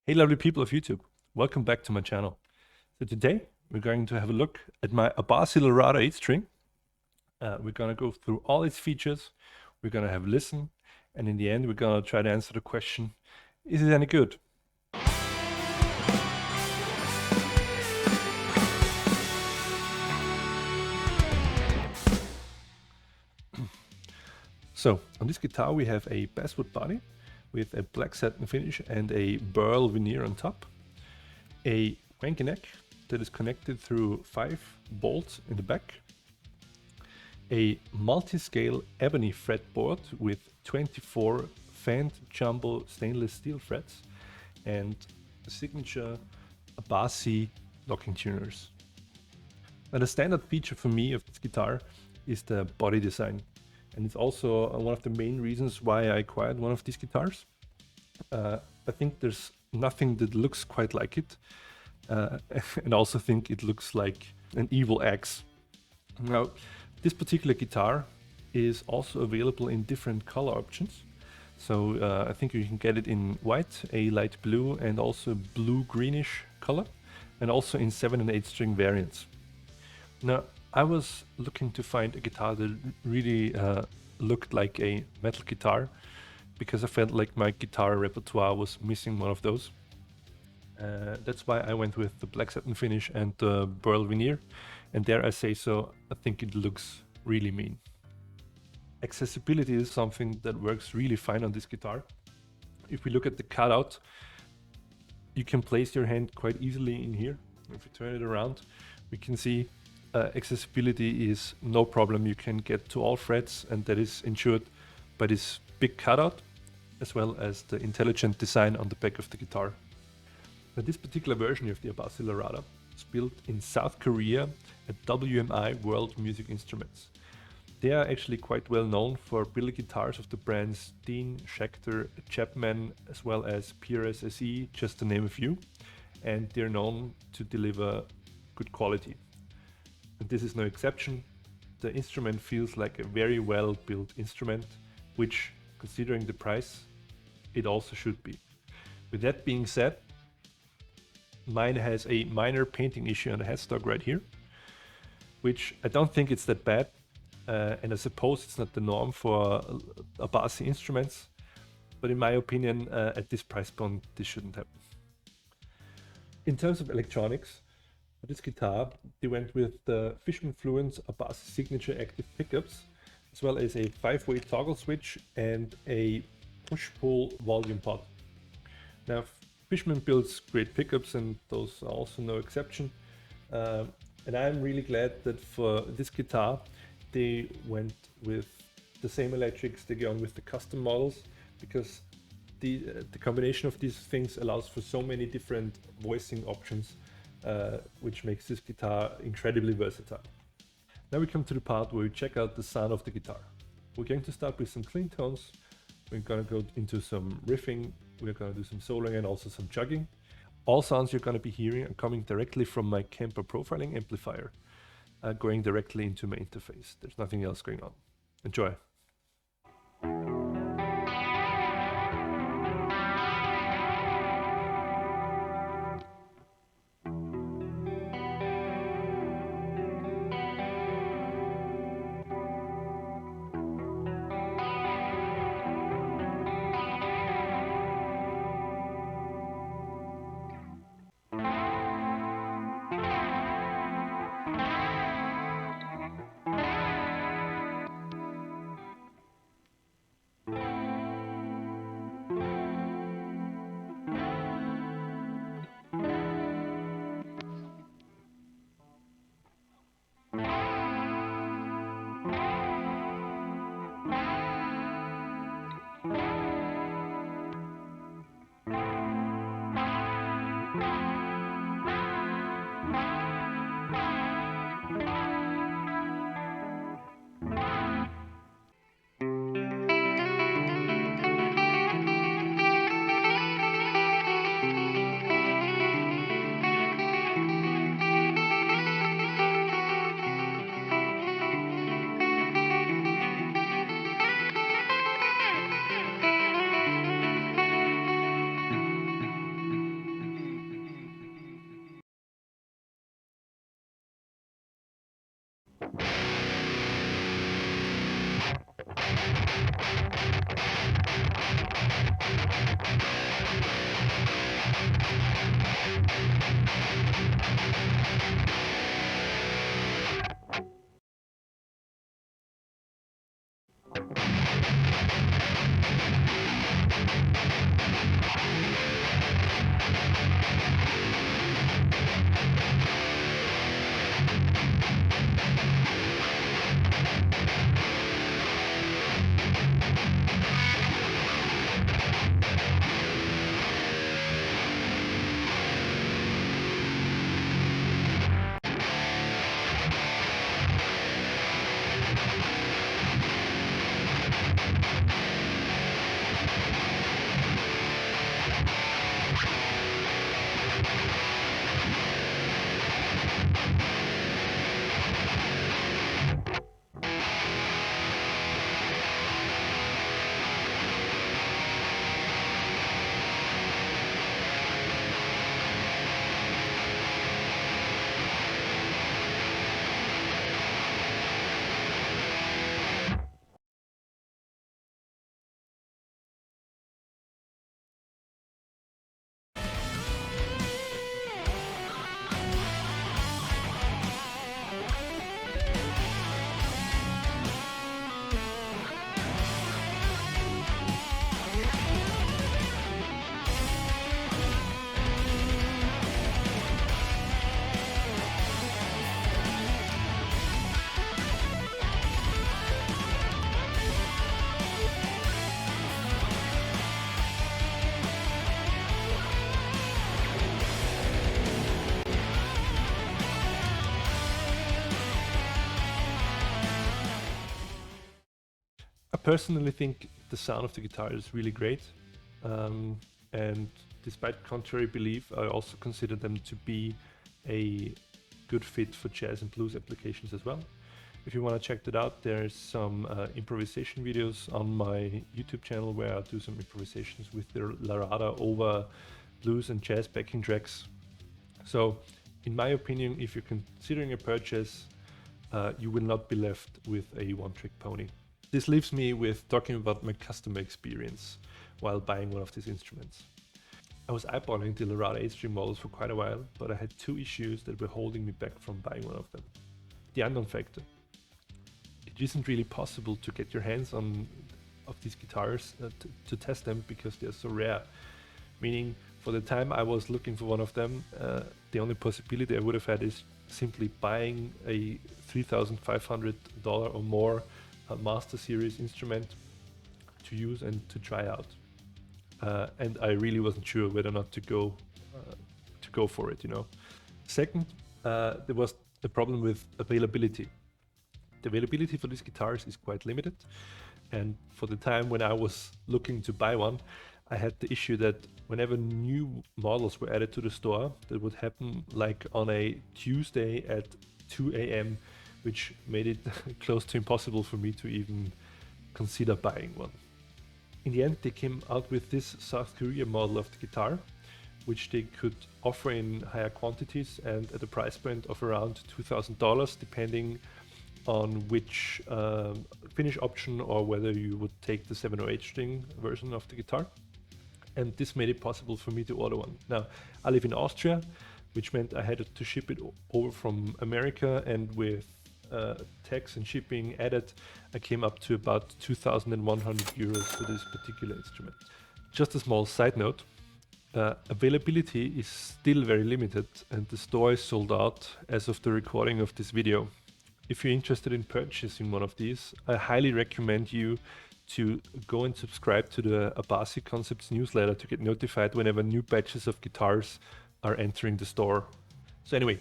Hey lovely people of YouTube, welcome back to my channel. So today we're going to have a look at my Abasi Larada 8 string. We're going to go through all its features, we're going to have a listen, and in the end we're going to try to answer the question, is it any good? So on this guitar we have a basswood body with a black satin finish and a burl veneer on top, a wanky neck that is connected through 5 bolts in the back, a multi-scale ebony fretboard with 24 fanned jumbo stainless steel frets, and the signature Abasi locking tuners. Now the standard feature for me of this guitar is the body design, and it's also one of the main reasons why I acquired one of these guitars. I think there's nothing that looks quite like it, and also think it looks like an evil axe. Now, this particular guitar is also available in different color options. So I think you can get it in white, a light blue, and also blue-greenish color, and also in 7 and 8 string variants. Now, I was looking to find a guitar that really looked like a metal guitar, because I felt like my guitar repertoire was missing one of those. That's why I went with the black satin finish and the burl veneer, and dare I say so, I think it looks really mean. Accessibility is something that works really fine on this guitar. If we look at the cutout, you can place your hand quite easily in here. If we turn it around, we can see accessibility is no problem. You can get to all frets, and that is ensured by this big cutout, as well as the intelligent design on the back of the guitar. Now, this particular version of the Abasi Larada is built in South Korea at WMI World Music Instruments. They are actually quite well known for building guitars of the brands Dean, Schecter, Chapman, as well as PRS SE, just to name a few, and they're known to deliver good quality. And this is no exception. The instrument feels like a very well built instrument, which, considering the price, it also should be. With that being said, mine has a minor painting issue on the headstock right here, which I don't think it's that bad, and I suppose it's not the norm for Abasi instruments, but in my opinion, at this price point, this shouldn't happen. In terms of electronics, for this guitar, they went with the Fishman Fluence Abasi signature active pickups, as well as a 5-way toggle switch and a push-pull volume pot. Now, Fishman builds great pickups, and those are also no exception. And I'm really glad that for this guitar, they went with the same electrics they go on with the custom models, because the combination of these things allows for so many different voicing options, which makes this guitar incredibly versatile. Now we come to the part where we check out the sound of the guitar. We're going to start with some clean tones. We're going to go into some riffing, we're going to do some soloing and also some chugging. All sounds you're going to be hearing are coming directly from my Kemper profiling amplifier, going directly into my interface. There's nothing else going on. Enjoy. I personally think the sound of the guitar is really great, and despite contrary belief, I also consider them to be a good fit for jazz and blues applications as well. If you want to check that out, there's some improvisation videos on my YouTube channel where I do some improvisations with the Larada over blues and jazz backing tracks. So, in my opinion, if you're considering a purchase, you will not be left with a one-trick pony. This leaves me with talking about my customer experience while buying one of these instruments. I was eyeballing the Larada H-string models for quite a while, but I had two issues that were holding me back from buying one of them. The unknown factor. It isn't really possible to get your hands on of these guitars to test them because they're so rare. Meaning, for the time I was looking for one of them, the only possibility I would have had is simply buying a $3,500 or more Master Series instrument to use and to try out. And I really wasn't sure whether or not to go for it, you know. Second, there was the problem with availability. The availability for these guitars is quite limited, and for the time when I was looking to buy one, I had the issue that whenever new models were added to the store, that would happen like on a Tuesday at 2 a.m., which made it close to impossible for me to even consider buying one. In the end, they came out with this South Korea model of the guitar, which they could offer in higher quantities and at a price point of around $2,000, depending on which finish option or whether you would take the 7 or 8 string version of the guitar. And this made it possible for me to order one. Now, I live in Austria, which meant I had to ship it over from America, and with tax and shipping added, I came up to about 2,100 euros for this particular instrument. Just a small side note, availability is still very limited and the store is sold out as of the recording of this video. If you're interested in purchasing one of these, I highly recommend you to go and subscribe to the Abasi Concepts newsletter to get notified whenever new batches of guitars are entering the store. So anyway,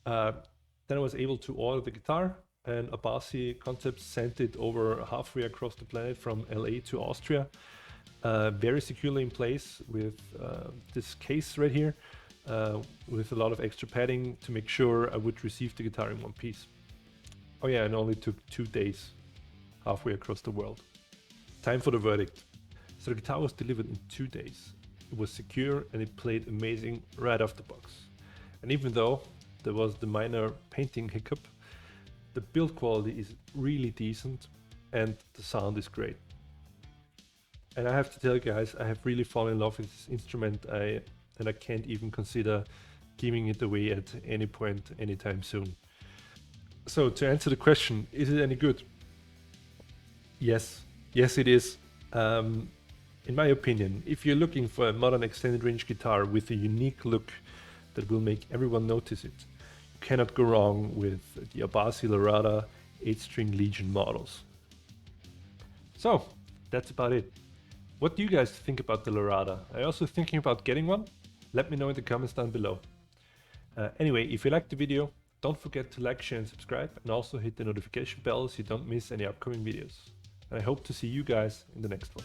then I was able to order the guitar, and Abasi Concepts sent it over halfway across the planet from LA to Austria, very securely in place with this case right here, with a lot of extra padding to make sure I would receive the guitar in one piece. Oh yeah, and only took 2 days, halfway across the world. Time for the verdict. So the guitar was delivered in 2 days. It was secure and it played amazing right off the box. And even though there was the minor painting hiccup, the build quality is really decent and the sound is great. And I have to tell you guys, I have really fallen in love with this instrument, and I can't even consider giving it away at any point anytime soon. So to answer the question, is it any good? Yes, it is. In my opinion, if you're looking for a modern extended range guitar with a unique look that will make everyone notice it, you cannot go wrong with the Abasi Larada 8-string Legion models. So that's about it. What do you guys think about the Larada? Are you also thinking about getting one? Let me know in the comments down below. Anyway, if you liked the video, don't forget to like, share and subscribe, and also hit the notification bell so you don't miss any upcoming videos. And I hope to see you guys in the next one.